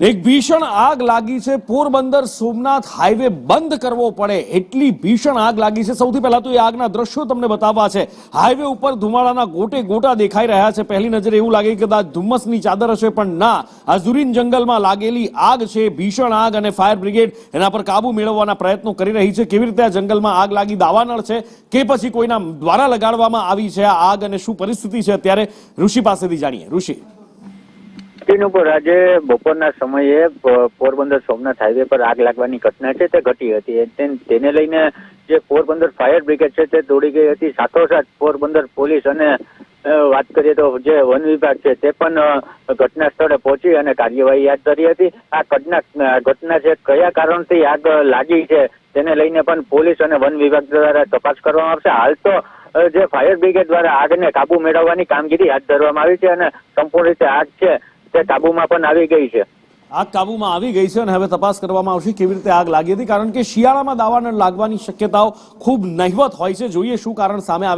એક ભીષણ આગ લાગી છે પોરબંદર સોમનાથ હાઈવે બંધ કરવો પડે એટલી ભીષણ આગ લાગી છે। સૌથી પહેલા તો એ આગના દ્રશ્યો તમને બતાવવા છે। હાઈવે ઉપર ધુમાડાના ગોટે ગોટા દેખાઈ રહ્યા છે। પહેલી નજરે એવું લાગે કે કદાચ ધુમ્મસની ચાદર હશે, પણ ના, આ ઝુરીન જંગલમાં લાગેલી આગ છે। ભીષણ આગ અને ફાયર બ્રિગેડ એના પર કાબુ મેળવવાના પ્રયત્નો કરી રહી છે। કેવી રીતે આ જંગલમાં આગ લાગી, દાવાનળ છે કે પછી કોઈના દ્વારા લગાડવામાં આવી છે આ આગ, અને શું પરિસ્થિતિ છે અત્યારે, ઋષિ પાસેથી જાણીએ। ઋષિ, પર આજે બપોરના સમયે પોરબંદર સોમનાથ હાઈવે પર આગ લાગવાની ઘટના છે તે ઘટી હતી। તેને લઈને જે પોરબંદર ફાયર બ્રિગેડ છે તે દોડી ગઈ હતી। સાથોસાથ પોરબંદર પોલીસ અને વાત કરીએ તો જે વન વિભાગ છે તે પણ ઘટના સ્થળે પહોંચી અને કાર્યવાહી હાથ ધરી હતી। આ ઘટના છે કયા કારણથી આગ લાગી છે તેને લઈને પણ પોલીસ અને વન વિભાગ દ્વારા તપાસ કરવામાં આવશે। હાલ તો જે ફાયર બ્રિગેડ દ્વારા આગને કાબુ મેળવવાની કામગીરી હાથ ધરવામાં આવી છે અને સંપૂર્ણ રીતે આગ છે તે કાબુમાં પણ આવી ગઈ છે। આગ કાબુમાં આવી ગઈ છે અને હવે તપાસ કરવામાં આવશે કેવી રીતે આગ લાગી હતી, કારણ કે શિયાળામાં દાવાનળ લાગવાની શક્યતાઓ ખૂબ નહિવત હોય છે। જોઈએ શું કારણ સામે આવે।